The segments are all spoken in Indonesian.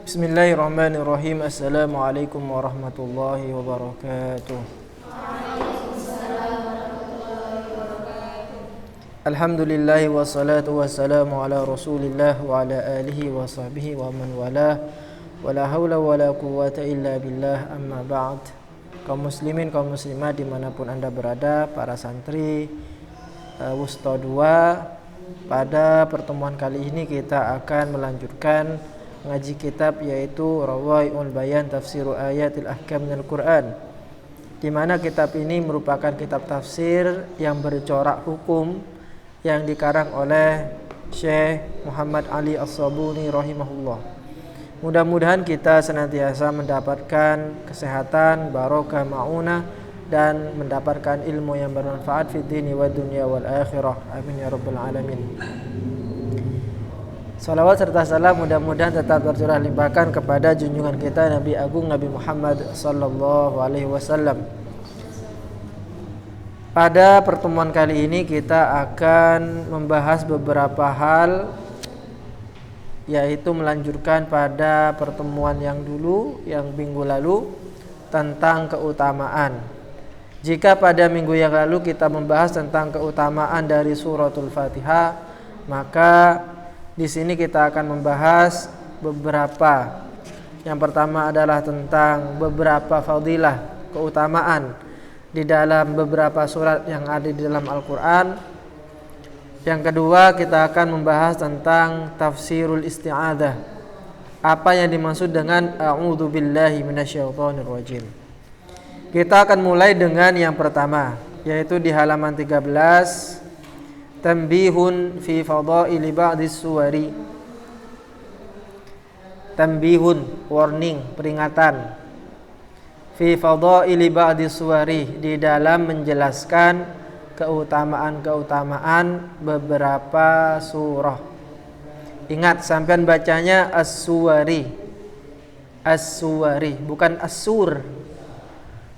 Bismillahirrahmanirrahim. Assalamualaikum warahmatullahi wabarakatuh. Alhamdulillah wassalatu wassalamu ala rasulillah wa ala alihi wa sahbihi wa man walah. Wala hawla wala quwwata illa billah, amma ba'd. Kaum muslimin, kaum muslimat dimanapun anda berada, para santri Wusta 2, pada pertemuan kali ini kita akan melanjutkan ngaji kitab yaitu Rawai'ul Bayan Tafsiru Ayatil Ahkam minal Quran, di mana kitab ini merupakan kitab tafsir yang bercorak hukum yang dikarang oleh Syekh Muhammad Ali As-Sabuni rahimahullah. Mudah-mudahan kita senantiasa mendapatkan kesehatan, barokah, maunah, dan mendapatkan ilmu yang bermanfaat fid dini wa dunya wal akhirah. Amin ya rabbal alamin. Salawat serta salam mudah-mudahan tetap tercurah limpahkan kepada junjungan kita Nabi Agung Nabi Muhammad sallallahu alaihi wasallam. Pada pertemuan kali ini kita akan membahas beberapa hal, yaitu melanjutkan pada pertemuan yang minggu lalu tentang keutamaan. Jika pada minggu yang lalu kita membahas tentang keutamaan dari suratul Fatihah, maka di sini kita akan membahas beberapa. Yang pertama adalah tentang beberapa fadilah, keutamaan di dalam beberapa surat yang ada di dalam Al-Quran. Yang kedua, kita akan membahas tentang tafsirul isti'adzah. Apa yang dimaksud dengan a'udzu billahi minasyaitonir rajim. Kita akan mulai dengan yang pertama, yaitu di halaman 13, Tanbihun fi fadaili ba'dis suwari. Tanbihun, warning, peringatan. Fi fadaili ba'dis suwari, di dalam menjelaskan keutamaan-keutamaan beberapa surah. Ingat, sampean bacanya as-suwari. As-suwari, bukan as-sur.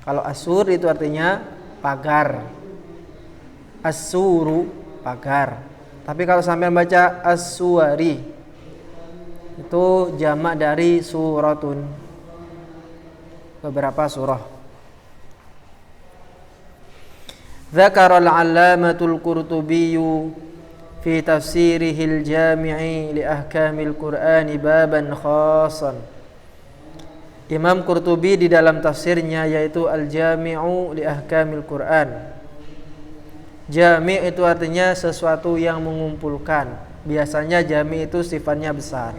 Kalau as-sur itu artinya pagar. As-suru, pagar. Tapi kalau sampean baca as-suwari, itu jamak dari suratun, beberapa surah. Dzakara al-'allamatul Qurtubi fi tafsirihil jami'i li ahkamil Qur'ani baban khassan. Imam Qurtubi di dalam tafsirnya yaitu Al-Jami'u li Ahkamil Quran. Jami' itu artinya sesuatu yang mengumpulkan. Biasanya jami' itu sifatnya besar.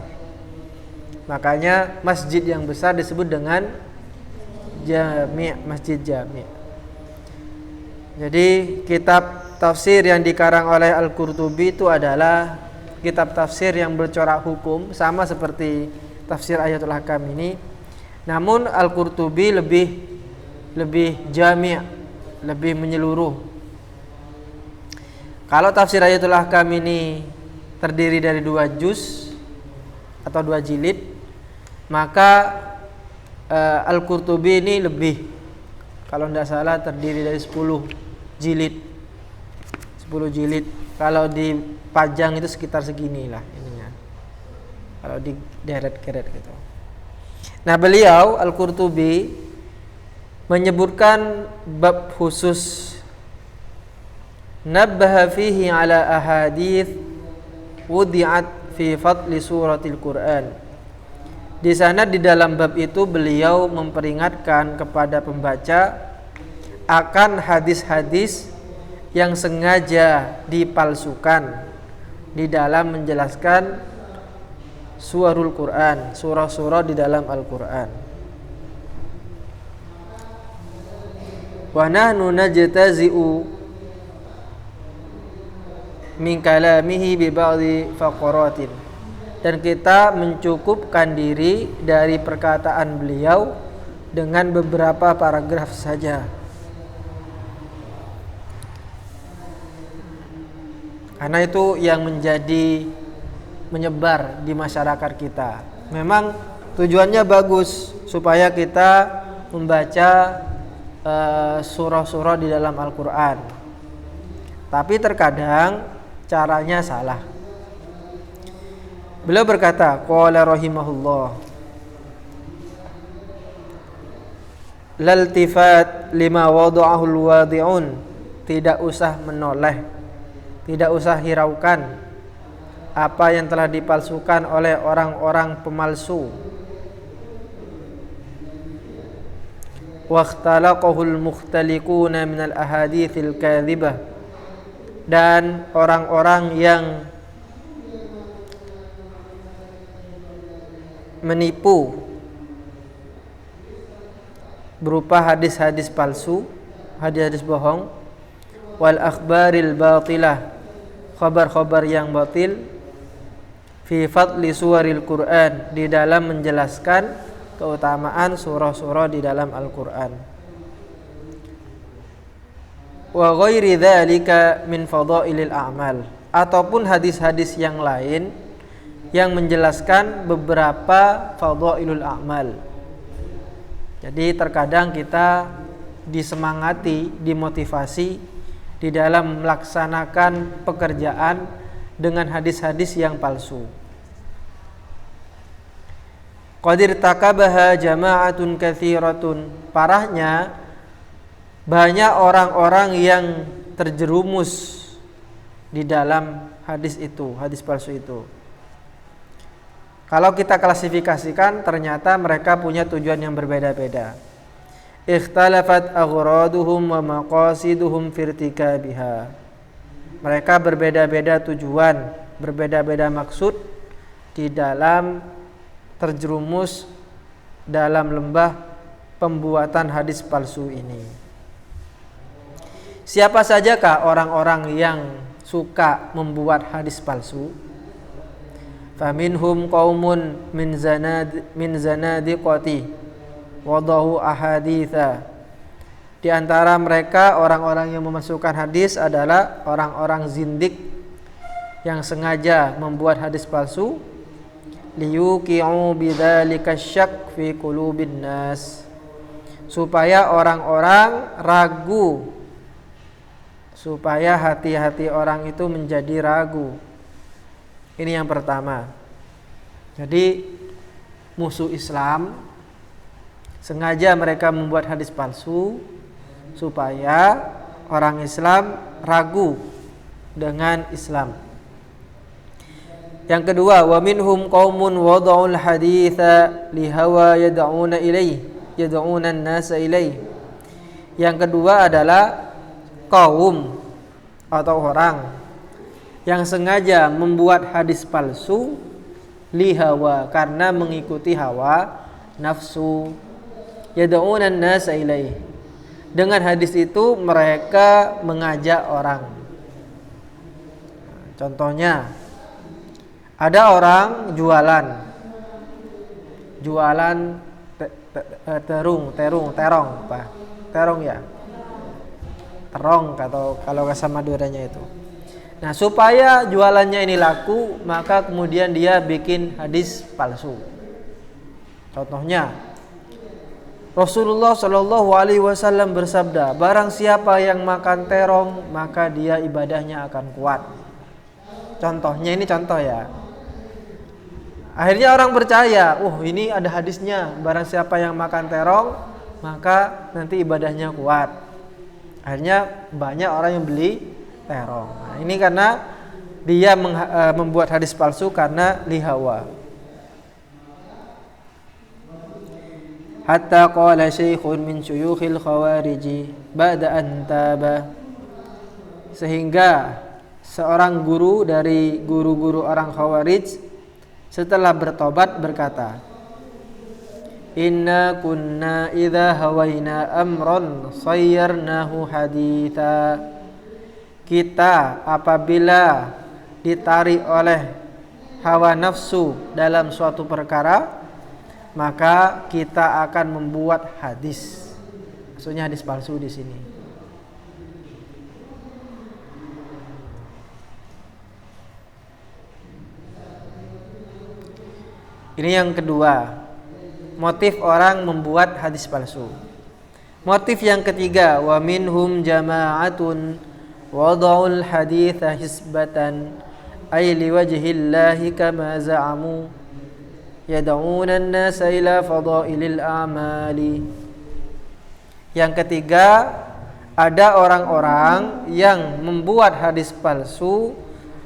Makanya masjid yang besar disebut dengan jami', masjid jami'. Jadi kitab tafsir yang dikarang oleh Al-Qurtubi itu adalah kitab tafsir yang bercorak hukum, sama seperti tafsir Ayatul Ahkam ini. Namun Al-Qurtubi lebih jami', lebih menyeluruh. Kalau tafsir Ayatul Ahkam ini terdiri dari 2 juz atau 2 jilid, maka Al-Qurtubi ini lebih, kalau tidak salah terdiri dari 10 jilid. 10 jilid. Kalau dipajang itu sekitar seginilah ininya. Kalau dideret-deret gitu. Nah, beliau Al-Qurtubi menyebutkan bab khusus, nabbaha fihi ala ahadits wudi'at fi fadli suratil Quran. Di sana di dalam bab itu beliau memperingatkan kepada pembaca akan hadis-hadis yang sengaja dipalsukan di dalam menjelaskan surahul Quran, surah-surah di dalam Al-Quran. Wa nahnu najtazi'u min kalamihi bi ba'dhi faqaratin. Dan kita mencukupkan diri dari perkataan beliau dengan beberapa paragraf saja. Karena itu yang menyebar di masyarakat kita. Memang tujuannya bagus supaya kita membaca surah-surah di dalam Al-Quran. Tapi terkadang caranya salah. Beliau berkata, qala rahimahullah, laltifat lima wada'ahul wadi'un, tidak usah menoleh, tidak usah hiraukan apa yang telah dipalsukan oleh orang-orang pemalsu. Wakhtalaqahul mukhtaliquna minal ahaditsil kadzibah, dan orang-orang yang menipu berupa hadis-hadis palsu, hadis-hadis bohong, wal akhbaril batilah, khabar-khabar yang batil, fi fadli suwaril Qur'an, di dalam menjelaskan keutamaan surah-surah di dalam Al-Qur'an. Wa ghairi dzalika min fadailil a'mal, ataupun hadis-hadis yang lain yang menjelaskan beberapa fadailul a'mal. Jadi terkadang kita disemangati, dimotivasi di dalam melaksanakan pekerjaan dengan hadis-hadis yang palsu. Qadir takabaha jama'atun katsiratun, parahnya banyak orang-orang yang terjerumus di dalam hadis itu, hadis palsu itu. Kalau kita klasifikasikan, ternyata mereka punya tujuan yang berbeda-beda. Ikhtalafat aghraduhum wa maqasiduhum firtikabiha. Mereka berbeda-beda tujuan, berbeda-beda maksud di dalam terjerumus dalam lembah pembuatan hadis palsu ini. Siapa sajakah orang-orang yang suka membuat hadis palsu? Faminhum qaumun min zanadiqati wadahu ahaditha. Di antara mereka orang-orang yang memasukkan hadis adalah orang-orang zindik yang sengaja membuat hadis palsu, liyuqi'u bidzalika syak fi qulubin nas, supaya orang-orang ragu, supaya hati-hati orang itu menjadi ragu. Ini yang pertama. Jadi musuh Islam sengaja mereka membuat hadis palsu supaya orang Islam ragu dengan Islam. Yang kedua, wa minhum qaumun wada'ul haditsa lihawa yad'una an-nasa ilaih. Yang kedua adalah kaum atau orang yang sengaja membuat hadis palsu lihawa, karena mengikuti hawa nafsu, yad'una an-nasa ilaih. Dengan hadis itu mereka mengajak orang. Contohnya, ada orang jualan terong ya, terong kalau bahasa Maduranya itu. Nah, supaya jualannya ini laku, maka kemudian dia bikin hadis palsu. Contohnya, Rasulullah Shallallahu Alaihi Wasallam bersabda, barang siapa yang makan terong, maka dia ibadahnya akan kuat. Contohnya, ini contoh ya. Akhirnya orang percaya, ini ada hadisnya, barang siapa yang makan terong, maka nanti ibadahnya kuat. Akhirnya banyak orang yang beli terong. Nah, ini karena dia membuat hadis palsu karena lihawa. Hatta qala syaikhun min syuyukhil khawariji ba'da an taba, sehingga seorang guru dari guru-guru orang Khawarij setelah bertobat berkata, inna kunna idza hawaina amran sayyarnahu haditha. Kita apabila ditarik oleh hawa nafsu dalam suatu perkara, maka kita akan membuat hadis. Maksudnya hadis palsu di sini. Ini yang kedua, motif orang membuat hadis palsu. Motif yang ketiga, wa minhum jama'atun wada'ul haditha hisbatan ay liwajhillahi kama za'amu yad'una an-nasa ila fadailil a'mali. Yang ketiga, ada orang-orang yang membuat hadis palsu.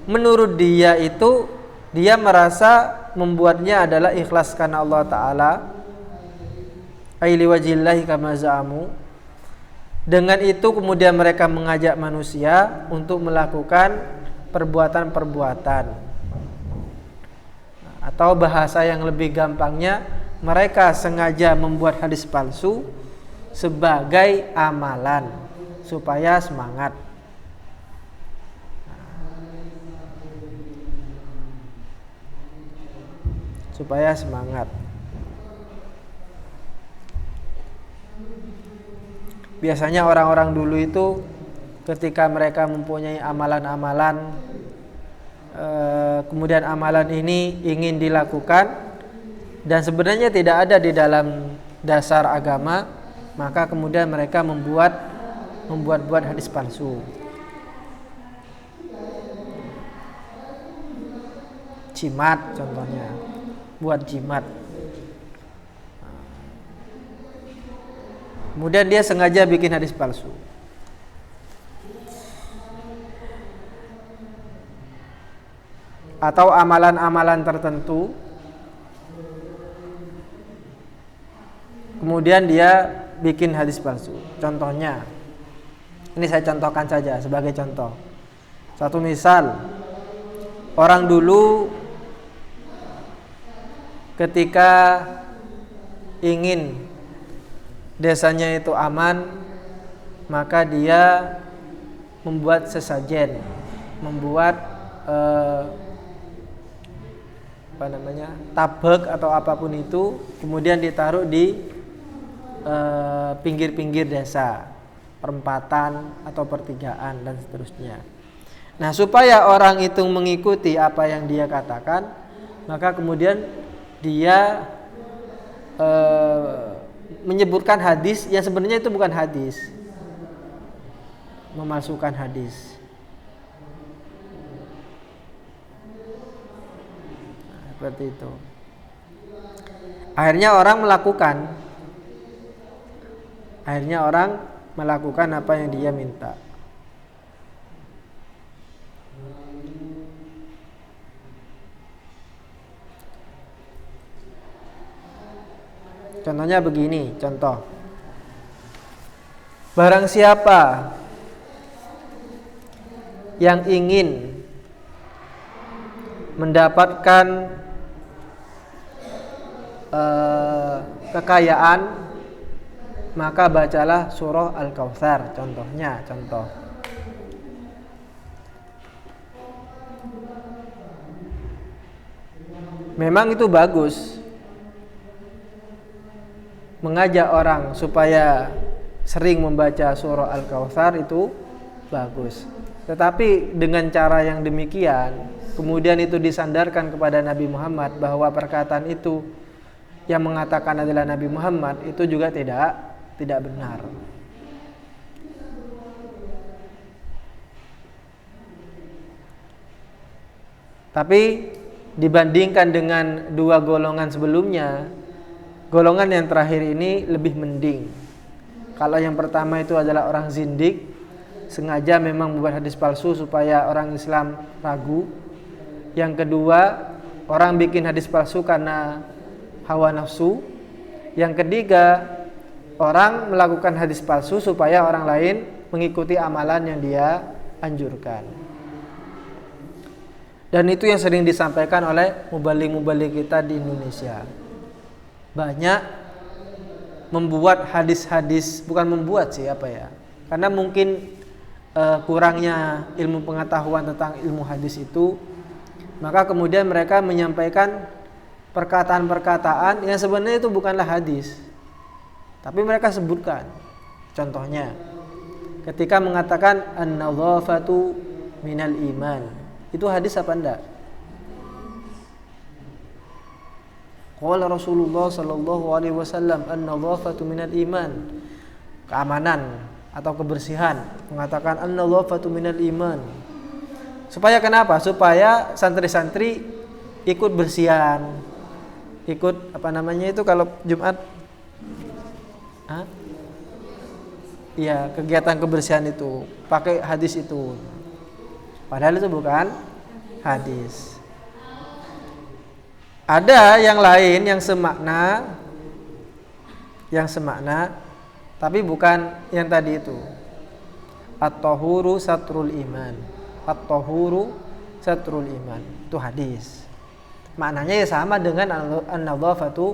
Menurut dia itu, dia merasa membuatnya adalah ikhlas karena Allah Ta'ala, aili wajillahi kama za'amu. Dengan itu kemudian mereka mengajak manusia untuk melakukan perbuatan-perbuatan. Atau bahasa yang lebih gampangnya, mereka sengaja membuat hadis palsu sebagai amalan supaya semangat. Supaya semangat. Biasanya orang-orang dulu itu ketika mereka mempunyai amalan-amalan, kemudian amalan ini ingin dilakukan dan sebenarnya tidak ada di dalam dasar agama, maka kemudian mereka membuat hadis palsu. Jimat contohnya, buat jimat. Kemudian dia sengaja bikin hadis palsu. Atau amalan-amalan tertentu, kemudian dia bikin hadis palsu. Contohnya, ini saya contohkan saja sebagai contoh. Satu misal, orang dulu ketika ingin desanya itu aman, maka dia membuat sesajen, membuat tabek atau apapun itu, kemudian ditaruh di pinggir-pinggir desa, perempatan atau pertigaan dan seterusnya. Nah, supaya orang itu mengikuti apa yang dia katakan, maka kemudian dia menyebutkan hadis yang sebenarnya itu bukan hadis, memalsukan hadis. Nah, seperti itu. Akhirnya orang melakukan apa yang dia minta. Contohnya begini, contoh. Barang siapa yang ingin mendapatkan kekayaan, maka bacalah surah Al-Kautsar. Contoh. Memang itu bagus, mengajak orang supaya sering membaca surah Al-Kautsar itu bagus. Tetapi dengan cara yang demikian, kemudian itu disandarkan kepada Nabi Muhammad bahwa perkataan itu yang mengatakan adalah Nabi Muhammad, itu juga tidak benar. Tapi dibandingkan dengan dua golongan sebelumnya, golongan yang terakhir ini lebih mending. Kalau yang pertama itu adalah orang zindik, sengaja memang membuat hadis palsu supaya orang Islam ragu. Yang kedua, orang bikin hadis palsu karena hawa nafsu. Yang ketiga, orang melakukan hadis palsu supaya orang lain mengikuti amalan yang dia anjurkan. Dan itu yang sering disampaikan oleh mubalik-mubalik kita di Indonesia. Banyak membuat hadis-hadis, bukan membuat sih karena mungkin kurangnya ilmu pengetahuan tentang ilmu hadis itu, maka kemudian mereka menyampaikan perkataan-perkataan yang sebenarnya itu bukanlah hadis, tapi mereka sebutkan. Contohnya, ketika mengatakan an-nadhafatu minal iman, itu hadis apa enggak? Qala Rasulullah sallallahu alaihi wasallam an-nadhafatu minal iman. Keamanan atau kebersihan, mengatakan an-nadhafatu minal iman. Supaya kenapa? Supaya santri-santri ikut bersihan. Ikut itu kalau Jumat? ya kegiatan kebersihan itu, pakai hadis itu. Padahal itu bukan hadis. Ada yang lain yang semakna tapi bukan yang tadi itu. At-tahuru satrul iman. At-tahuru satrul iman. Itu hadis. Maknanya ya sama dengan an-nadhafatu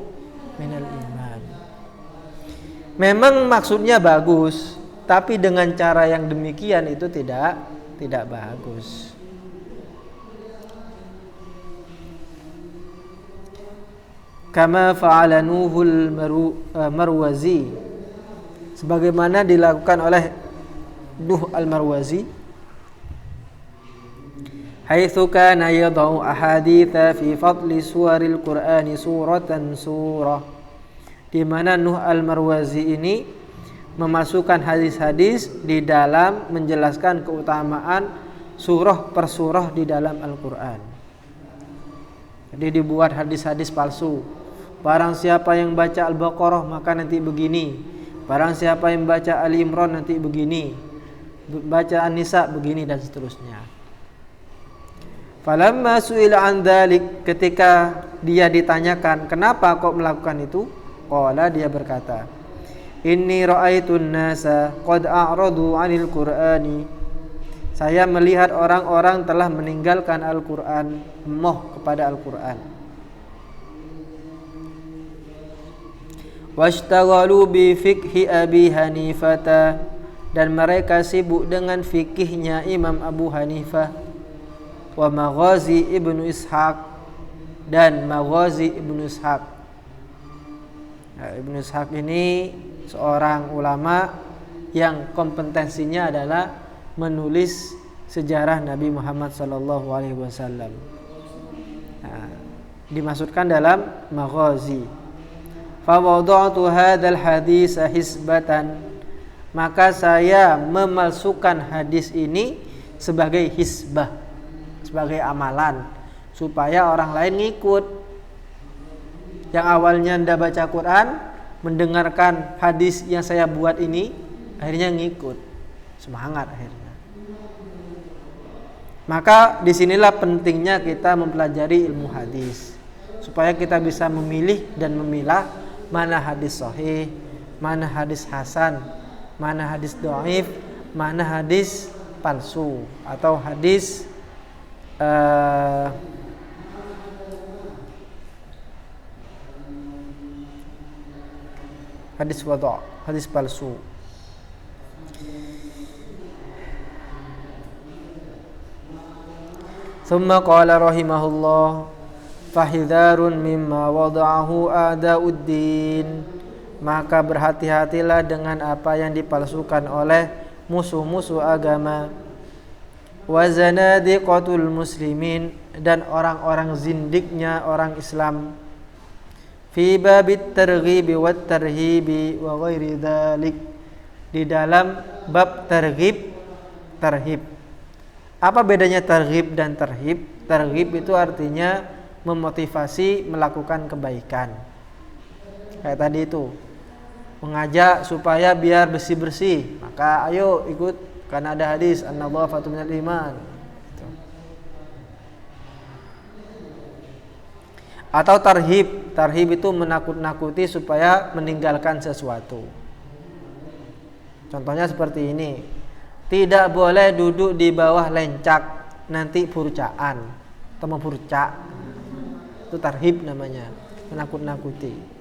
minal iman. Memang maksudnya bagus, tapi dengan cara yang demikian itu tidak bagus. Kama fa'ala Nuhul Marwazi, sebagaimana dilakukan oleh Nuh al-Marwazi, haitsu kana yad'u ahaditsa fi fadli suwaril Qur'ani suratan surah, di mana Nuh al-Marwazi ini memasukkan hadis-hadis di dalam menjelaskan keutamaan surah per surah di dalam Al-Qur'an. Jadi dibuat hadis-hadis palsu. Barang siapa yang baca Al-Baqarah maka nanti begini. Barang siapa yang baca Ali Imran nanti begini. Baca An-Nisa begini dan seterusnya. Falamma su'ila an dzalik, ketika dia ditanyakan kenapa kok melakukan itu, qala, dia berkata, inni ra'aitun nasa qad a'radu 'anil Qur'ani. Saya melihat orang-orang telah meninggalkan Al-Qur'an, moh kepada Al-Qur'an. Washtaghalu bi fiqhi Abi Hanifah, dan mereka sibuk dengan fikihnya Imam Abu Hanifah, wa Maghazi Ibnu Ishaq, dan Maghazi Ibnu Ishaq. Nah, Ibnu Ishaq ini seorang ulama yang kompetensinya adalah menulis sejarah Nabi Muhammad SAW. Nah, dimasukkan dalam Maghazi. Fa wada'tu hadzal hadis hisbatan, maka saya memalsukan hadis ini sebagai hisbah, sebagai amalan supaya orang lain ngikut. Yang awalnya ndak baca Quran, mendengarkan hadis yang saya buat ini, akhirnya ngikut, semangat akhirnya. Maka disinilah pentingnya kita mempelajari ilmu hadis, supaya kita bisa memilih dan memilah mana hadis sahih, mana hadis hasan, mana hadis dhaif, mana hadis palsu atau hadis hadis wada', hadis palsu. Thumma qala rahimahullah, fahidharun mimma wada'ahu a'da'uddin, maka berhati-hatilah dengan apa yang dipalsukan oleh musuh-musuh agama, wa zanadiqatul muslimin, dan orang-orang zindiknya orang Islam, fi babit targhibi wat tarhibi wa ghairi dzalik, di dalam bab targhib tarhib. Apa bedanya targhib dan tarhib? Targhib itu artinya memotivasi melakukan kebaikan. Kayak tadi itu, mengajak supaya biar bersih-bersih, maka ayo ikut karena ada hadis an-nadhafatu minal iman. Gitu. Atau tarhib, tarhib itu menakut-nakuti supaya meninggalkan sesuatu. Contohnya seperti ini, tidak boleh duduk di bawah lencak, nanti purcaan atau mempurcak. Itu tarhib namanya, menakut-nakuti.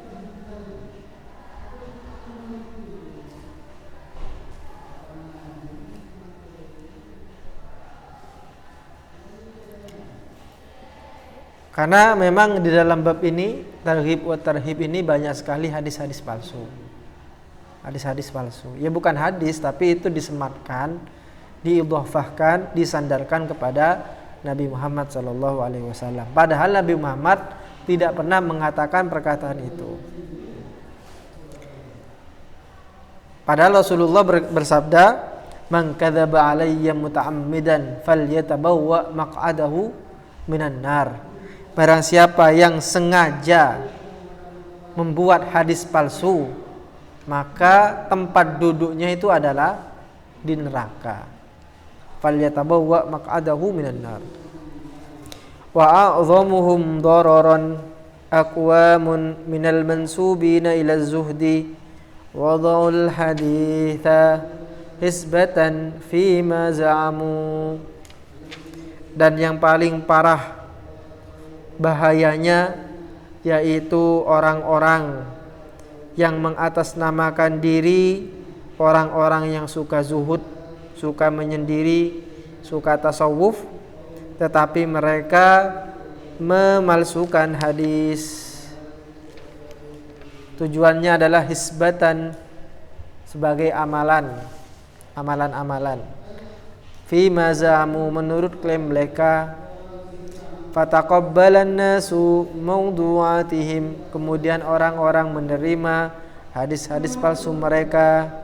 Karena memang di dalam bab ini, targhib wa tarhib ini, banyak sekali hadis-hadis palsu. Hadis-hadis palsu. Ya bukan hadis, tapi itu disematkan, diidhafahkan, disandarkan kepada Nabi Muhammad SAW. Padahal Nabi Muhammad tidak pernah mengatakan perkataan itu. Padahal Rasulullah bersabda, "Man kadzaba 'alayya muta'ammidan falyatabawwa maq'adahu minan nar." Barang siapa yang sengaja membuat hadis palsu maka tempat duduknya itu adalah di neraka. Falyatabawwa maq'adahu minan nar. Wa a'dhamuhum dararan aqwamun minal mansubina ila zuhdi wada'ul haditha hisbatan fima za'amu. Dan yang paling parah bahayanya yaitu orang-orang yang mengatasnamakan diri orang-orang yang suka zuhud, suka menyendiri, suka tasawuf, tetapi mereka memalsukan hadis. Tujuannya adalah hisbatan, sebagai amalan-amalan. Fi mazamu, menurut klaim mereka. Fataqabbalan nasu mawdu'atihim, kemudian orang-orang menerima hadis-hadis palsu mereka.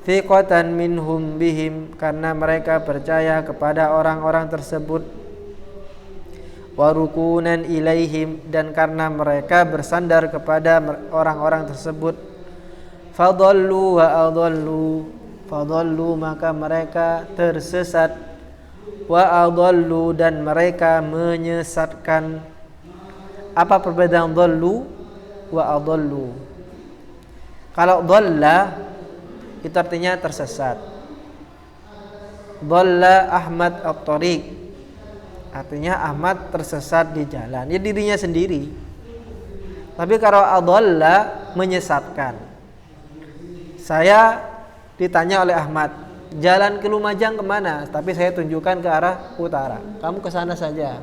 Thiqatan minhum bihim, karena mereka percaya kepada orang-orang tersebut. Warukunan ilaihim, dan karena mereka bersandar kepada orang-orang tersebut. Fadallu wa adallu, fadallu maka mereka tersesat. Wa adallu, dan mereka menyesatkan. Apa perbedaan dallu wa adallu? Kalau dalla itu artinya tersesat. Dalla Ahmad at-tariq, artinya Ahmad tersesat di jalan, ya dirinya sendiri. Tapi kalau adalla, menyesatkan. Saya ditanya oleh Ahmad, jalan ke Lumajang kemana? Tapi saya tunjukkan ke arah utara. Kamu ke sana saja.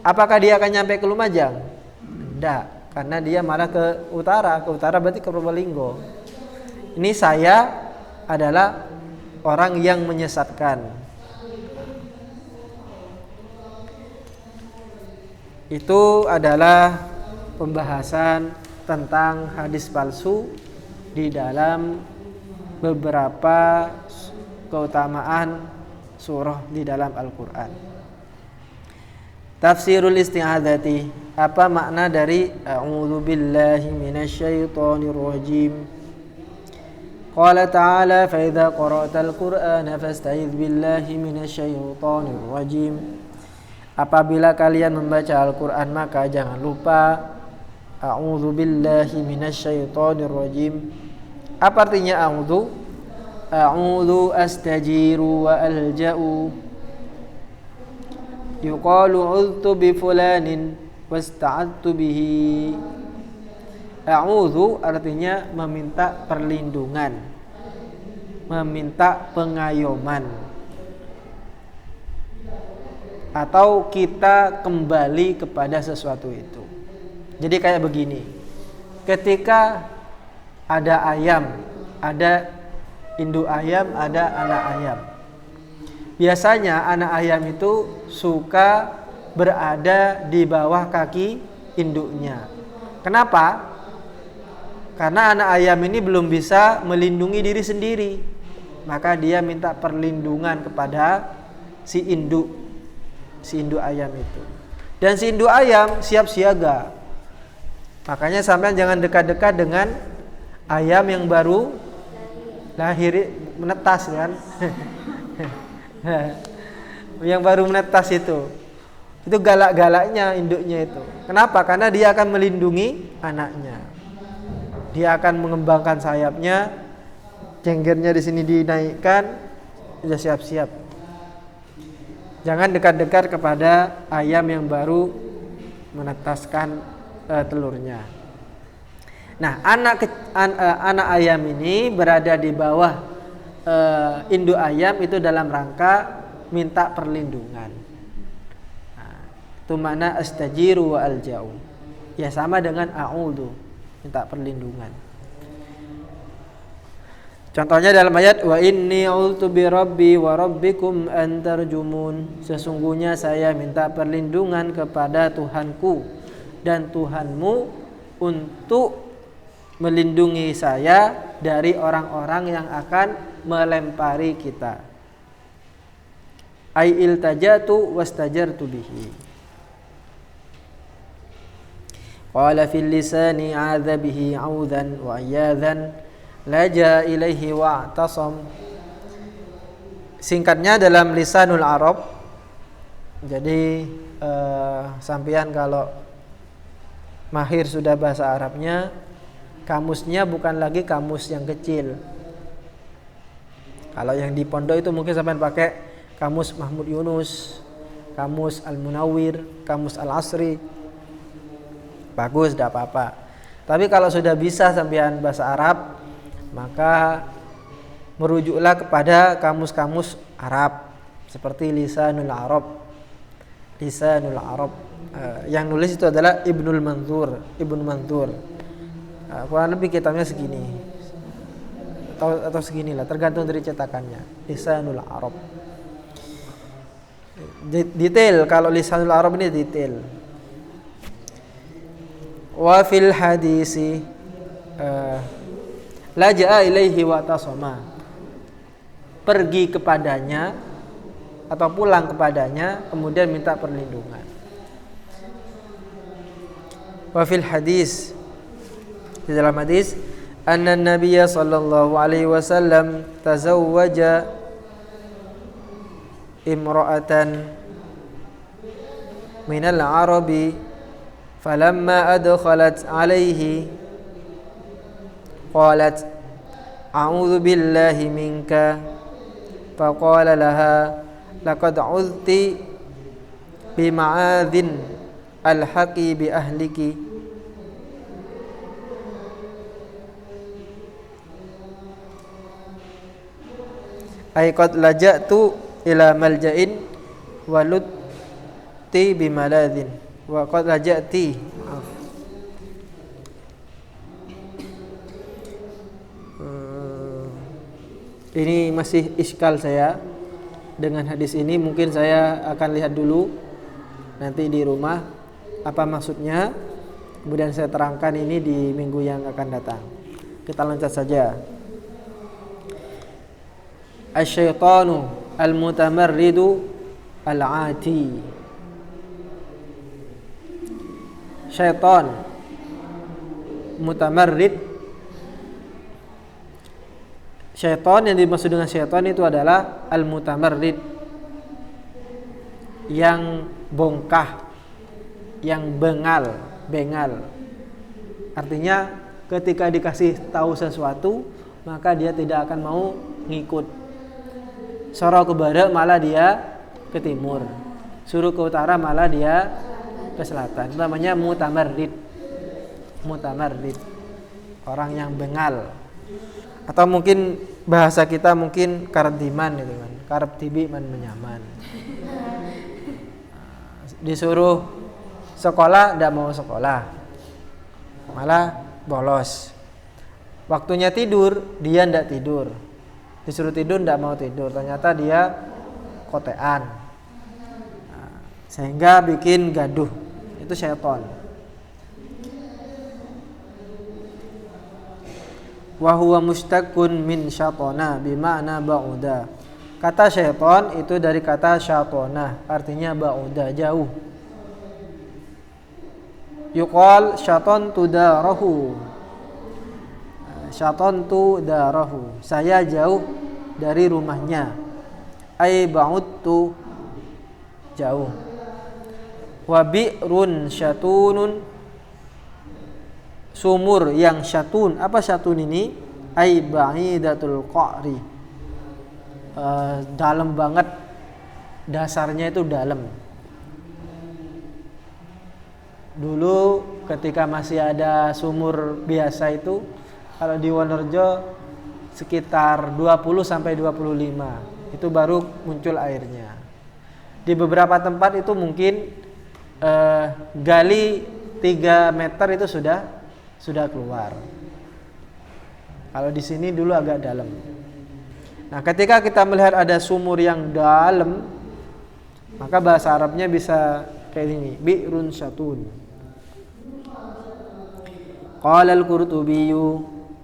Apakah dia akan nyampe ke Lumajang? Tidak, karena dia malah ke utara. Ke utara berarti ke Probolinggo. Ini saya adalah orang yang menyesatkan. Itu adalah pembahasan tentang hadis palsu di dalam beberapa keutamaan surah di dalam Al-Quran. Tafsirul isti'adzati, apa makna dari a'udzu billahi minasyaitonir rajim? Qala ta'ala fa idza qara'tal qur'ana fasta'idz billahi minasyaitonir rajim. Apabila kalian membaca Al-Quran maka jangan lupa a'udzu billahi minasyaitonir rajim. Apa artinya a'udzu? A'udzu astajiru wa alja'u. Yuqalu 'udtu bi fulanin wasta'adtu bihi. A'udzu artinya meminta perlindungan, meminta pengayoman, atau kita kembali kepada sesuatu itu. Jadi kayak begini, ketika ada ayam, ada induk ayam, ada anak ayam. Biasanya anak ayam itu suka berada di bawah kaki induknya. Kenapa? Karena anak ayam ini belum bisa melindungi diri sendiri. Maka dia minta perlindungan kepada si induk ayam itu. Dan si induk ayam siap siaga. Makanya sampean jangan dekat-dekat dengan ayam yang baru lahir menetas kan. Yang baru menetas itu galak-galaknya induknya itu. Kenapa? Karena dia akan melindungi anaknya. Dia akan mengembangkan sayapnya, cenggernya di sini dinaikkan, sudah siap-siap. Jangan dekat-dekat kepada ayam yang baru menetaskan telurnya. Nah, anak ayam ini berada di bawah induk ayam itu dalam rangka minta perlindungan. Nah, itu makna astajiru wa alja'u. Ya sama dengan a'udzu, minta perlindungan. Contohnya dalam ayat wa inni a'udzu bi rabbi wa rabbikum an tarjumun. Sesungguhnya saya minta perlindungan kepada Tuhanku dan Tuhanmu untuk melindungi saya dari orang-orang yang akan melempari kita. Ai iltajatu wastajartu bihi. Qala fil lisani 'adza bihi 'audzan wa ayyadhan laja ilaihi wa'tasam. Singkatnya dalam lisanul Arab. Jadi sampean kalau mahir sudah bahasa Arabnya, kamusnya bukan lagi kamus yang kecil. Kalau yang di pondok itu mungkin sampean pakai kamus Mahmud Yunus, kamus Al-Munawwir, kamus Al-Asri. Bagus, tidak apa-apa. Tapi kalau sudah bisa sampean bahasa Arab, maka merujuklah kepada kamus-kamus Arab seperti Lisanul Arab. Lisanul Arab. Yang nulis itu adalah Ibnu Manzur. Kurang lebih kitabnya segini. Atau seginilah, tergantung dari cetakannya. Lisanul Arab. Detail, kalau Lisanul Arab ini detail. Wa fil hadisi laja'a ilaihi wa tasama. Pergi kepadanya atau pulang kepadanya kemudian minta perlindungan. Wa fil hadis, di dalam hadis, anna Nabiyya sallallahu alaihi wasallam tazawwaja imra'atan minal Arabi falamma adkhalat alaihi qalat a'udzu billahi minka faqala laha laqad 'udti bima'adhin alhaqi bi ahliki ay qad laja'tu ila malja'in walutti bimaladhin wa qad laja'ti. Ini masih iskal saya dengan hadis ini. Mungkin saya akan lihat dulu nanti di rumah apa maksudnya, kemudian saya terangkan ini di minggu yang akan datang. Kita loncat saja. Asy-syaitanu al-mutamarridu al-'ati. Syaitan mutamarrid. Syaitan yang dimaksud dengan syaitan itu adalah al-mutamarrid, yang bongkah, yang bengal. Artinya ketika dikasih tahu sesuatu maka dia tidak akan mau ngikut. Suruh ke barat malah dia ke timur, suruh ke utara malah dia ke selatan. Itu namanya mutamarrid. Orang yang bengal. Atau mungkin bahasa kita mungkin kardiman gitu kan. Karep tibi man menyaman. Disuruh sekolah tidak mau sekolah, malah bolos. Waktunya tidur dia tidak tidur. Disuruh tidur tidak mau tidur, ternyata dia kotean. Sehingga bikin gaduh. Itu syaitan. Wa huwa mustaqun min syatana bima'na ba'uda. Kata syaitan itu dari kata syatana, artinya ba'uda, jauh. Yuqal syaitantu darahu. Syaitantu darahu. Saya jauh dari rumahnya. Ai ba'udtu, jauh. Wa bi'run syatunun, sumur yang syatun. Apa syatun ini? Ai ba'idatul qa'ri, dalam banget, dasarnya itu dalam. Dulu ketika masih ada sumur biasa itu, kalau di Wonorejo sekitar 20 sampai 25 itu baru muncul airnya. Di beberapa tempat itu mungkin gali 3 meter itu sudah keluar. Kalau di sini dulu agak dalam. Nah, ketika kita melihat ada sumur yang dalam, maka bahasa Arabnya bisa kayak ini, bi'run syatun. Qala al-Qurtubi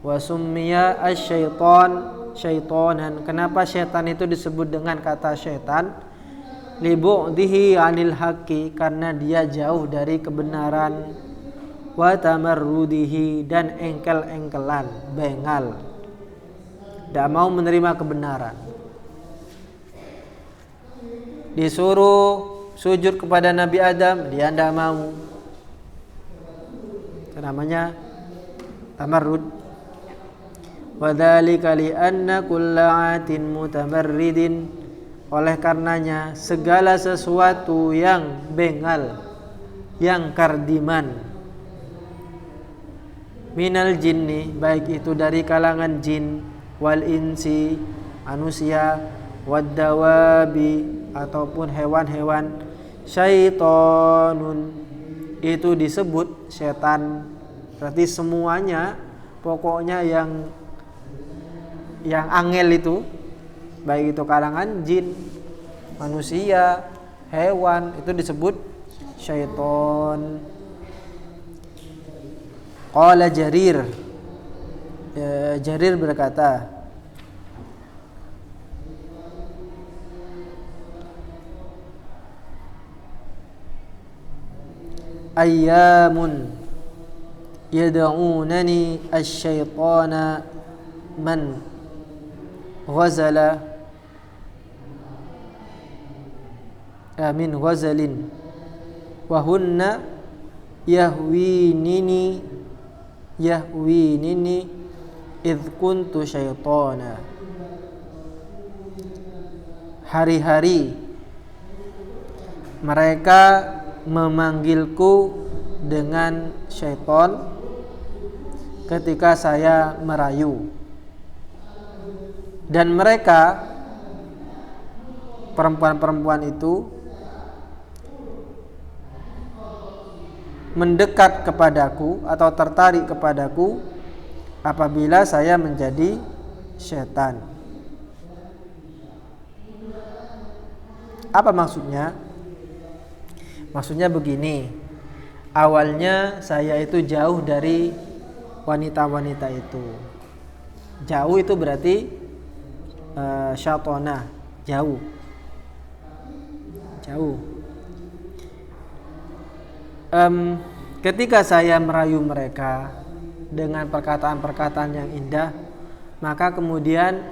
wa summiya asy-syaitan syaitanan. Kenapa syaitan itu disebut dengan kata syaitan? Li bu'dihi 'anil haqqi, karena dia jauh dari kebenaran. wa tamarrudihi, dan engkel-engkelan, bengal, tidak mau menerima kebenaran. Disuruh sujud kepada Nabi Adam, dia tidak mau. Itu namanya tamarrud. Wa dzalika li anna kulla 'atin mutamarridin, oleh karenanya segala sesuatu yang bengal, yang kardiman, minal jinni, baik itu dari kalangan jin, wal insi, manusia, wad dawabi, ataupun hewan-hewan, syaitonun, itu disebut setan. Berarti semuanya, pokoknya yang angel itu, baik itu kalangan jin, manusia, hewan, itu disebut syaiton. Qala Jarir, Jarir berkata, ayyamun yad'unani asy-syaitana man ghazala min ghazalin wa hunna yahwinini idh kuntu syaitana. Hari-hari mereka memanggilku dengan syaitan ketika saya merayu, dan mereka, perempuan-perempuan itu, mendekat kepadaku atau tertarik kepadaku apabila saya menjadi syaitan. Apa maksudnya? Maksudnya begini, awalnya saya itu jauh dari wanita-wanita itu. Jauh itu berarti syaitana, jauh. Ketika saya merayu mereka dengan perkataan-perkataan yang indah, maka kemudian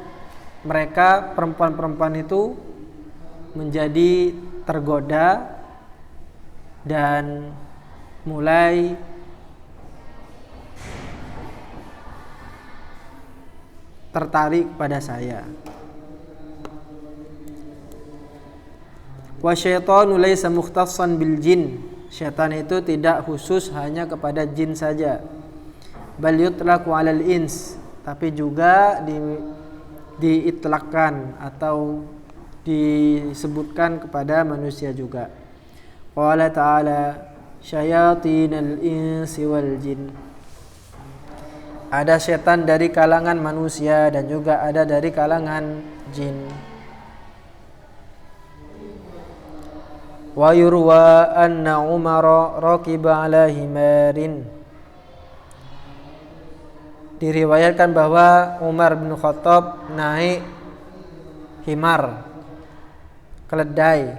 mereka, perempuan-perempuan itu, menjadi tergoda dan mulai tertarik pada saya. Wa syaitanu laysa mukhtassan bil jin, syaitan itu tidak khusus hanya kepada jin saja. Bal yutlaqu 'alal ins, tapi juga diitlakkan atau disebutkan kepada manusia juga. Qala ta'ala syayatinal insi wal jin, ada setan dari kalangan manusia dan juga ada dari kalangan jin. Wa yurwa anna Umar raqiba ala himarin, diriwayatkan bahwa Umar bin Khattab naik himar, keledai,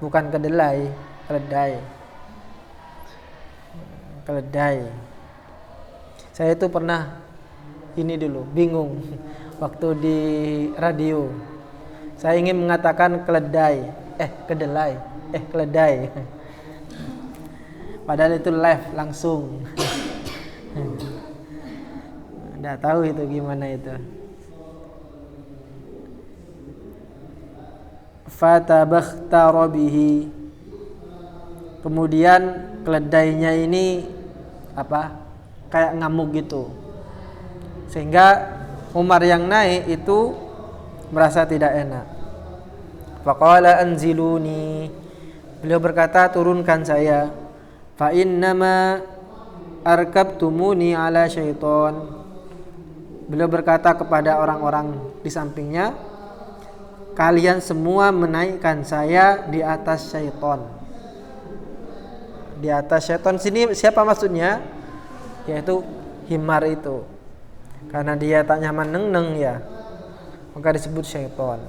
bukan kedelai, keledai. Saya itu pernah ini dulu bingung waktu di radio. Saya ingin mengatakan keledai, kedelai, keledai. Padahal itu live langsung. Nggak tahu itu gimana itu. Fatabakhtara bihi, kemudian keledainya ini kayak ngamuk gitu, sehingga Umar yang naik itu merasa tidak enak. Faqala anziluni, beliau berkata turunkan saya. Fa innama arkabtumuni ala syaiton, beliau berkata kepada orang-orang di sampingnya, kalian semua menaikkan saya di atas syaitan. Di atas syaitan sini siapa maksudnya? Yaitu himar itu. Karena dia tak nyaman neng ya, maka disebut syaitan.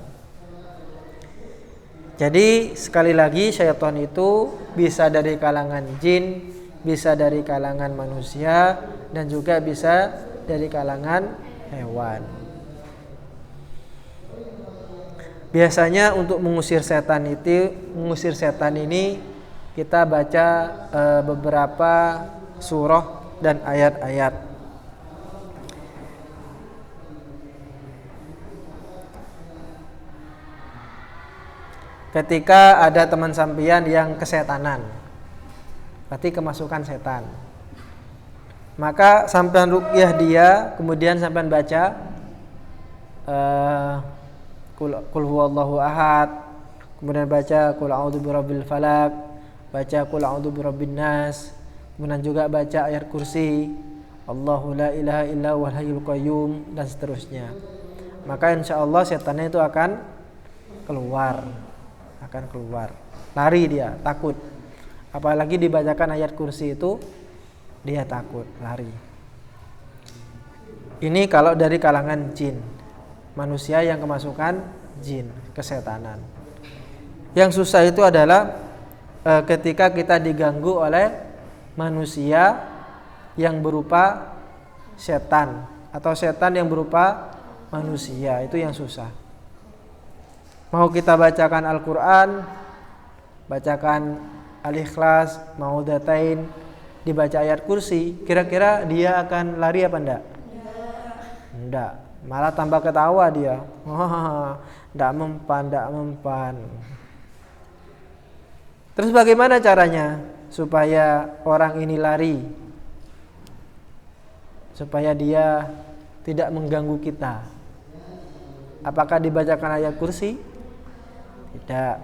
Jadi sekali lagi syaitan itu bisa dari kalangan jin, bisa dari kalangan manusia dan juga bisa dari kalangan hewan. Biasanya untuk mengusir setan ini kita baca beberapa surah dan ayat-ayat. Ketika ada teman sampeyan yang kesetanan, berarti kemasukan setan, maka sampean ruqyah dia, kemudian sampean baca Qul huwallahu ahad, kemudian baca Qul a'udzu birabbil falaq, baca Qul a'udzu birabbin nas, kemudian juga baca ayat kursi, Allahu la ilaha illa huwal hayyul qayyum, dan seterusnya. Maka insyaallah setannya itu akan keluar. Lari dia, takut. Apalagi dibacakan ayat kursi itu, dia takut, lari. Ini kalau dari kalangan jin, manusia yang kemasukan jin, kesetanan. Yang susah itu adalah ketika kita diganggu oleh manusia yang berupa setan atau setan yang berupa manusia, itu yang susah. Mau kita bacakan Al-Quran, bacakan Al-Ikhlas, Ma'udzatain, dibaca ayat kursi, kira-kira dia akan lari apa enggak? Enggak, malah tambah ketawa dia. Enggak mempan. Terus bagaimana caranya supaya orang ini lari? Supaya dia tidak mengganggu kita. Apakah dibacakan ayat kursi? Tidak.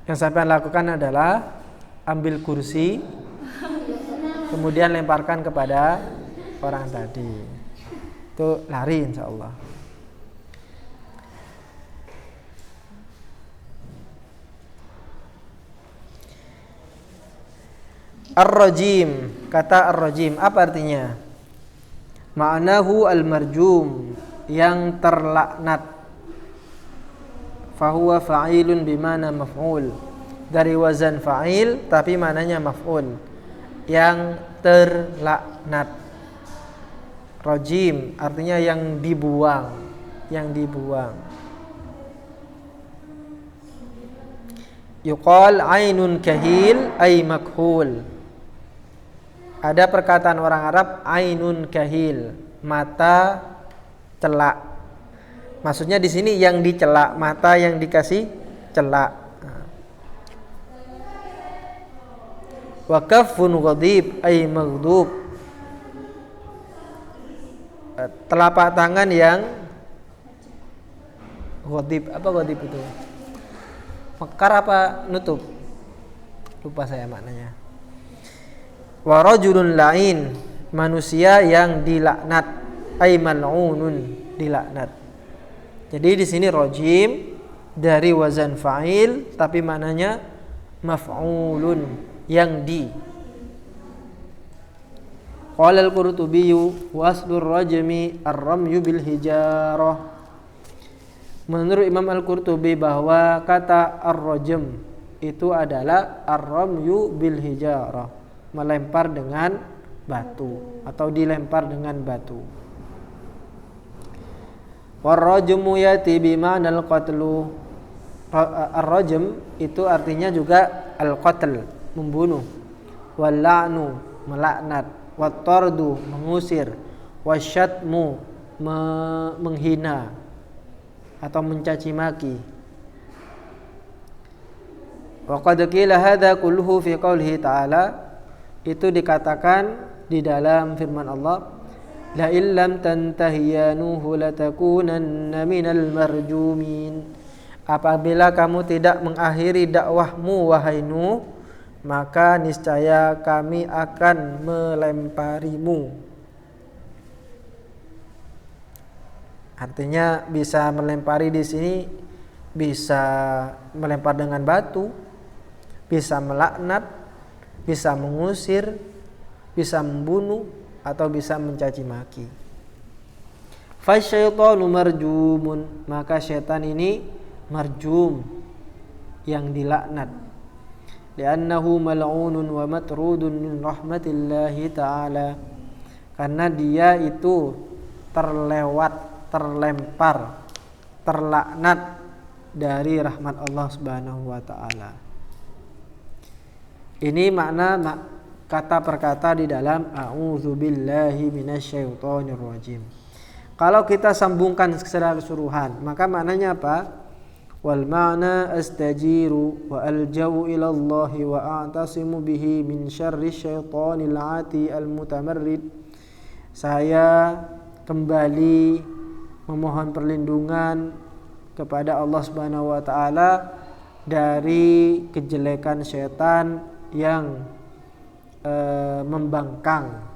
Yang sampai lakukan adalah ambil kursi, kemudian lemparkan kepada orang tadi. Itu lari insyaallah. Ar-rajim, kata ar-rajim apa artinya? Ma'nahu al-marjum, yang terlaknat. Fahuwa fa'ilun bimana maf'ul, dari wazan fa'il tapi mananya maf'ul, yang terlaknat. Rajim artinya yang dibuang. Yuqal ainun kahil ay makhul. Ada perkataan orang Arab ainun kahil, mata celak. Maksudnya di sini yang dicelak, mata yang dikasih celak. Wa kaffun ghadib ay maghdub. Telapak tangan yang ghadib. Apa ghadib itu? Mekar apa nutup? Lupa saya maknanya. Wa rajulun la'in, manusia yang dilaknat, ay mal'unun, dilaknat. Jadi di sini rajim dari wazan fa'il tapi maknanya maf'ulun, yang di. Qala al-Qurtubi wa aslur rajmi ar-ramyu bil hijarah. Menurut Imam Al-Qurtubi bahwa kata ar-rajm itu adalah ar-ramyu bil hijarah, melempar dengan batu atau dilempar dengan batu. War-rajmu yati bima'nal qatlu. Ar-rajm itu artinya juga al-qatl, membunuh. Wal-la'nu, melaknat. Wat-tardu, mengusir. Wasyatmu, menghina atau mencaci maki. Wa qad qila hadza kulluhu fi qoulihi ta'ala, itu dikatakan di dalam firman Allah, la illam tantahi ya nuhu latakunanna minal marjumin. Apabila kamu tidak mengakhiri dakwahmu wahai Nuh, maka niscaya kami akan melemparimu. Artinya bisa melempari di sini bisa melempar dengan batu, bisa melaknat, bisa mengusir, bisa membunuh, atau bisa mencaci maki. Fasyaitanu marjumun, maka syaitan ini marjum, yang dilaknat. li'annahu mal'unun wa matrudun min rahmatillahi ta'ala, karena dia itu terlempar, terlaknat dari rahmat Allah Subhanahu wa taala. Ini makna kata per kata di dalam a'udzubillahi minasyaitonir rajim. Kalau kita sambungkan secara keseluruhan, maka maknanya apa? Wal ma'na astajiru wa aljau ila Allah wa a'tasimu bihi min syarri syaitonil ati al mutamarrid. Saya kembali memohon perlindungan kepada Allah Subhanahu wa taala dari kejelekan syaitan yang membangkang.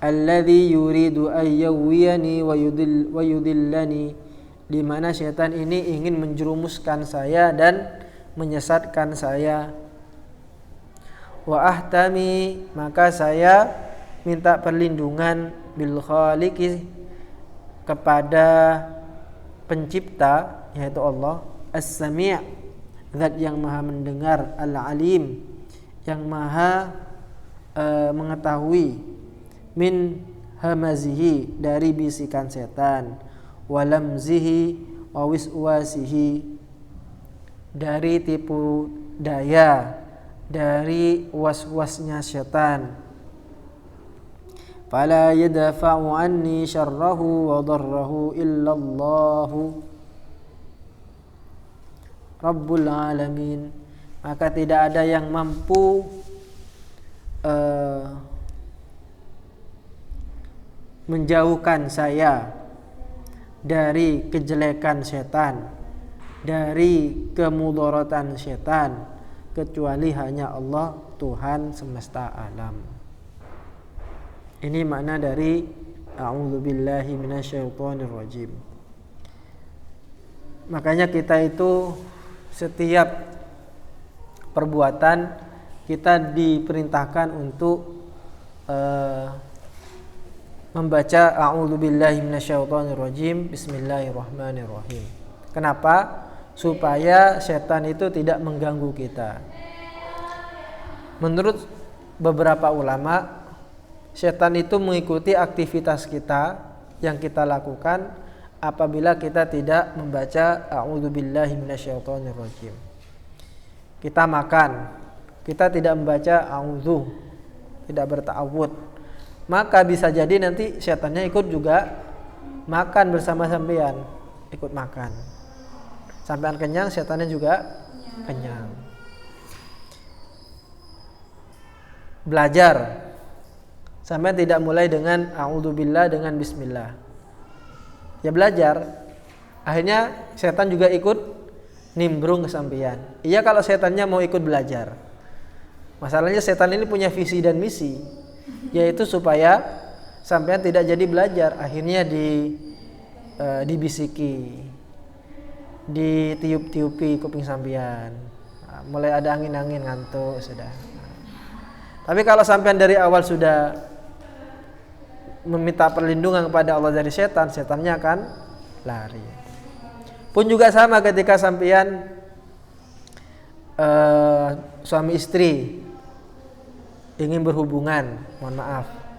Alladzi yuridu ayyawiyani wa yudillani, di mana syaitan ini ingin menjerumuskan saya dan menyesatkan saya. Wa ahtami, maka saya minta perlindungan bil khaliqi, kepada pencipta yaitu Allah, as-sami', zat yang maha mendengar, al-alim, yang maha mengetahui, min hamazihi, dari bisikan setan, walamzihi wa wiswasihi, dari tipu daya, dari was-wasnya setan. Fala yadfa'u anni syarrahu wa darrahu illallahu rabbul alamin, maka tidak ada yang mampu menjauhkan saya dari kejelekan setan, dari kemudaratan setan, kecuali hanya Allah, Tuhan semesta alam. Ini makna dari a'udzubillahi minasyaitonir rajim. Makanya kita itu setiap perbuatan kita diperintahkan untuk membaca a'udzubillahi minasyaitonir rajim, bismillahirrahmanirrahim. Kenapa? Supaya setan itu tidak mengganggu kita. Menurut beberapa ulama, setan itu mengikuti aktivitas kita yang kita lakukan apabila kita tidak membaca a'udzubillahi minasyaitonir rajim. Kita makan, kita tidak membaca a'udzu, tidak berta'awudz, maka bisa jadi nanti setannya ikut juga makan bersama sampean, ikut makan. Sampean kenyang, setannya juga kenyang. Belajar, sampean tidak mulai dengan a'udzubillah, dengan bismillah. Ya belajar, akhirnya setan juga ikut nimbrung ke sampean. Iya kalau setannya mau ikut belajar. Masalahnya setan ini punya visi dan misi, yaitu supaya sampean tidak jadi belajar. Akhirnya dibisiki, ditiup-tiupi kuping sampean, mulai ada angin-angin, ngantuk sudah. Tapi kalau sampean dari awal sudah meminta perlindungan kepada Allah dari setan, setannya akan lari. Pun juga sama ketika sampean suami istri ingin berhubungan,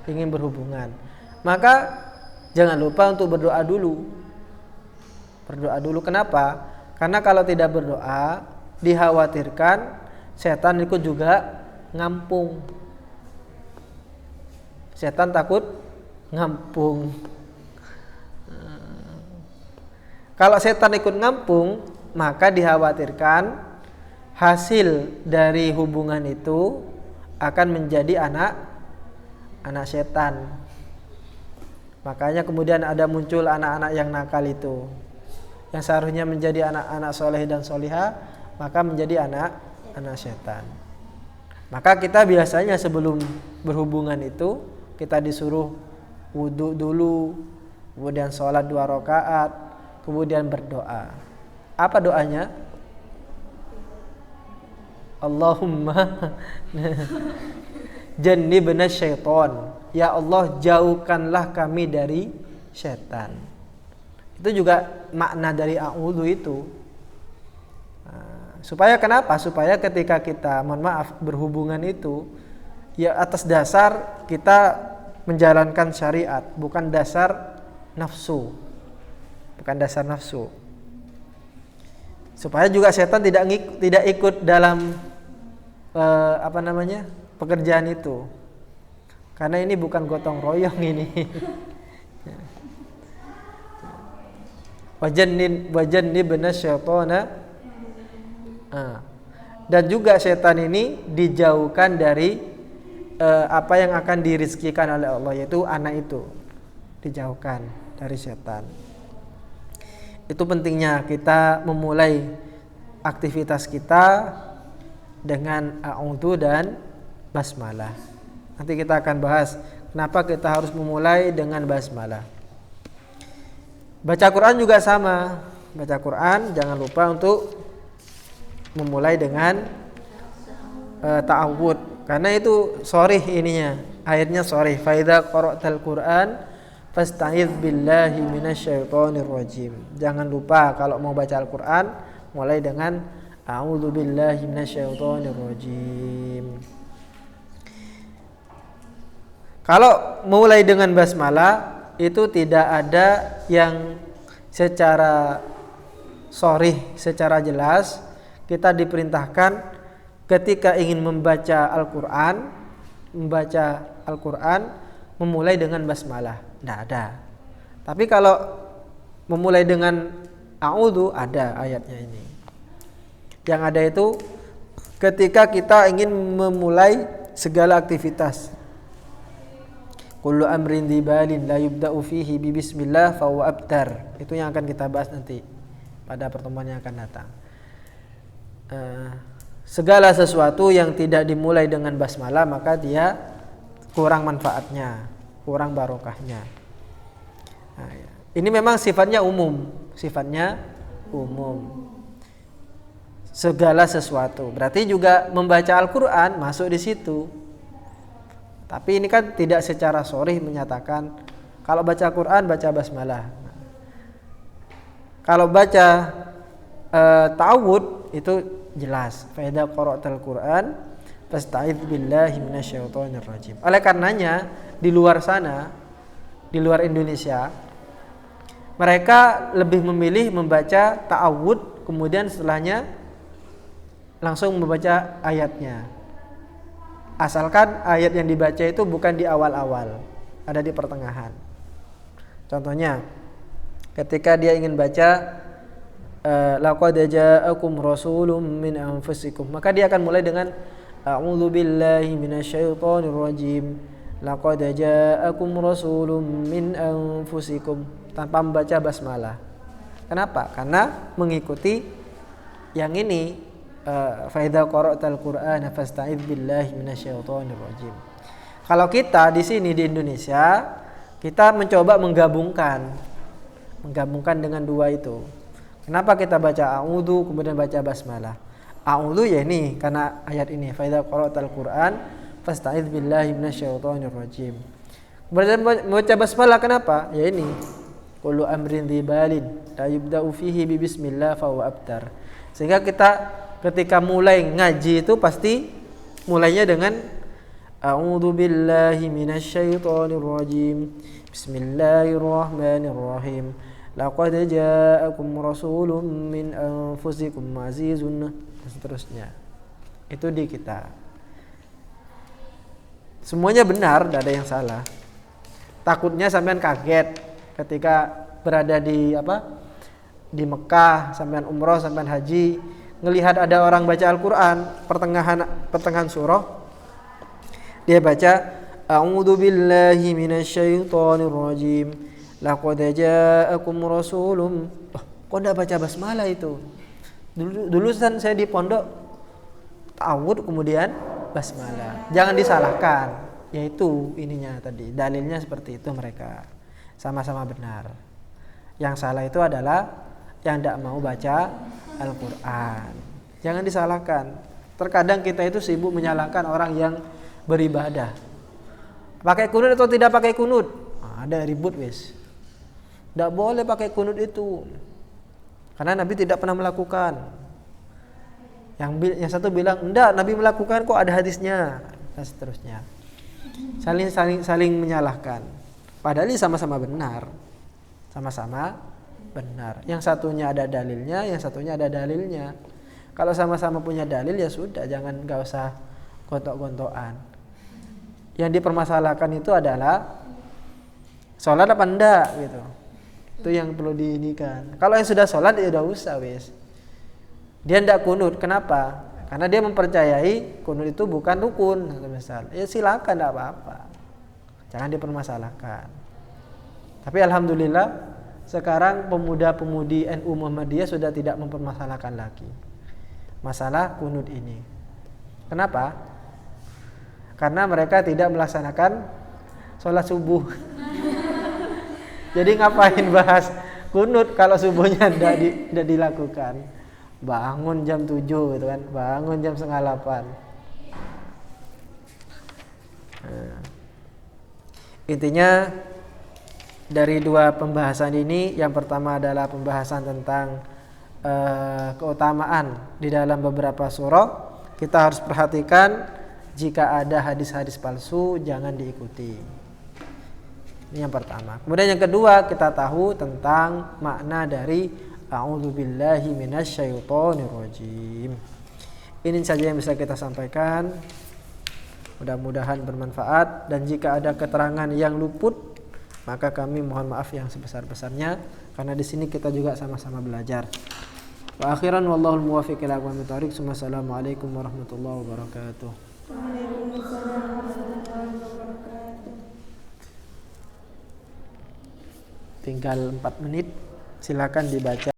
ingin berhubungan, maka jangan lupa untuk berdoa dulu. Berdoa dulu. Kenapa? Karena kalau tidak berdoa, dikhawatirkan setan ikut juga ngampung. Setan takut ngampung. Kalau setan ikut ngampung, maka dikhawatirkan hasil dari hubungan itu akan menjadi anak setan. Makanya kemudian ada muncul anak-anak yang nakal itu, yang seharusnya menjadi anak-anak soleh dan solihah, maka menjadi anak setan. Maka kita biasanya sebelum berhubungan itu kita disuruh wudu dulu, kemudian sholat 2 rakaat, kemudian berdoa. Apa doanya? Allahumma jannibna syaiton, ya Allah jauhkanlah kami dari setan. Itu juga makna dari a'udzu itu. Supaya kenapa? Supaya ketika kita berhubungan itu ya atas dasar kita menjalankan syariat, bukan dasar nafsu. Bukan dasar nafsu. Supaya juga setan tidak ikut dalam pekerjaan itu. Karena ini bukan gotong royong ini. Wajannibna syaitana. Dan juga setan ini dijauhkan dari apa yang akan dirizkikan oleh Allah, yaitu anak itu. Dijauhkan dari setan. Itu pentingnya kita memulai aktivitas kita dengan a'udzu dan basmalah. Nanti kita akan bahas kenapa kita harus memulai dengan basmalah. Baca Quran juga sama. Baca Quran jangan lupa untuk memulai dengan ta'awudz, karena itu sharih ininya. Ayatnya sharih. Fa idza qara'tal Qur'an fasta'idz billahi minasyaitonir rajim. Jangan lupa kalau mau baca Al-Qur'an mulai dengan a'udzu billahi minasyaitonir rajim. Kalau mulai dengan basmalah itu tidak ada yang secara sharih, secara jelas kita diperintahkan ketika ingin membaca Al-Qur'an memulai dengan basmalah. Tidak ada. Tapi kalau memulai dengan a'udzu ada ayatnya ini. Yang ada itu ketika kita ingin memulai segala aktivitas. Kullu amrin dzibalin la yubda'u fihi bi bismillah fa huwa abtar. Itu yang akan kita bahas nanti pada pertemuan yang akan datang. Segala sesuatu yang tidak dimulai dengan basmalah maka dia kurang manfaatnya, kurang barokahnya. Ini memang sifatnya umum. Segala sesuatu. Berarti juga membaca Al-Qur'an masuk di situ. Tapi ini kan tidak secara sharih menyatakan kalau baca Quran baca basmalah. Kalau baca ta'awudz itu jelas. Fa idza qara'tal Qur'an fasta'idz billahi minasyaitonir rajim. Oleh karenanya di luar sana, di luar Indonesia, mereka lebih memilih membaca ta'awudz kemudian setelahnya langsung membaca ayatnya. Asalkan ayat yang dibaca itu bukan di awal-awal, ada di pertengahan. Contohnya, ketika dia ingin baca laqad ja'akum rasulun min anfusikum, maka dia akan mulai dengan a'udzu billahi minasyaitonir rajim. Laqad ja'akum rasulun min anfusikum, tanpa membaca basmalah. Kenapa? Karena mengikuti yang ini. Fa idza qara'tal Qur'ana fasta'idz billahi minasyaitonir rajim. Kalau kita di sini di Indonesia, kita mencoba menggabungkan dengan dua itu. Kenapa kita baca a'udzu kemudian baca basmalah? A'udzu ya ini karena ayat ini fa idza qara'tal Qur'an fasta'idz billahi minasyaitonir rajim. Kemudian baca basmalah kenapa? Ya ini. Kullu amrin dzibalin la yubda'u fihi bi bismillah fa huwa abtar. Sehingga kita ketika mulai ngaji itu pasti mulainya dengan a'udzu billahi minasyaitonir rajim. Bismillahirrahmanirrahim. Laqad ja'akum rasulun min anfusikum azizun, dan seterusnya. Itu di kita. Semuanya benar, tidak ada yang salah. Takutnya sampean kaget ketika berada di Mekah, sampean umroh, sampean haji, ngelihat ada orang baca Al-Qur'an pertengahan surah, dia baca a'udzu billahi minasyaitonir rajim. Laqad ja'akum rasulun. Kok enggak baca basmalah itu? Dulu kan saya di pondok ta'awudz kemudian basmalah. Jangan disalahkan. Yaitu ininya tadi, dalilnya seperti itu mereka. Sama-sama benar. Yang salah itu adalah yang tidak mau baca Al-Qur'an. Jangan disalahkan. Terkadang kita itu sibuk menyalahkan orang yang beribadah. Pakai kunut atau tidak pakai kunut? Ada ribut wis. Tidak boleh pakai kunut itu, karena Nabi tidak pernah melakukan. Yang satu bilang, enggak, Nabi melakukan kok, ada hadisnya, dan seterusnya. Saling menyalahkan. Padahal ini sama-sama benar. Sama-sama benar. Yang satunya ada dalilnya, yang satunya ada dalilnya. Kalau sama-sama punya dalil ya sudah, gak usah gontok-gontokan. Yang dipermasalahkan itu adalah sholat apa enggak gitu. Itu yang perlu diinikan. Kalau yang sudah sholat ya udah usah wis. Dia enggak kunut, kenapa? Karena dia mempercayai kunut itu bukan rukun, misal. Ya silakan, enggak apa-apa. Jangan dipermasalahkan. Tapi alhamdulillah sekarang pemuda-pemudi NU Muhammadiyah sudah tidak mempermasalahkan lagi masalah kunut ini. Kenapa? Karena mereka tidak melaksanakan sholat subuh. Jadi ngapain bahas kunut kalau subuhnya tidak dilakukan? Bangun jam 7 gitu kan, bangun jam 7:30. Nah, intinya dari dua pembahasan ini, yang pertama adalah pembahasan tentang keutamaan di dalam beberapa surah. Kita harus perhatikan jika ada hadis-hadis palsu jangan diikuti. Ini yang pertama. Kemudian yang kedua, kita tahu tentang makna dari a'udzubillahi minasyaitonirrajim. Ini saja yang bisa kita sampaikan. Mudah-mudahan bermanfaat, dan jika ada keterangan yang luput maka kami mohon maaf yang sebesar-besarnya, karena di sini kita juga sama-sama belajar. Wa akhiran wallahul muwaffiq ila aqwamit thoriq. Assalamualaikum warahmatullahi wabarakatuh. Waalaikumsalam warahmatullahi wabarakatuh. Tinggal 4 menit, silakan dibaca.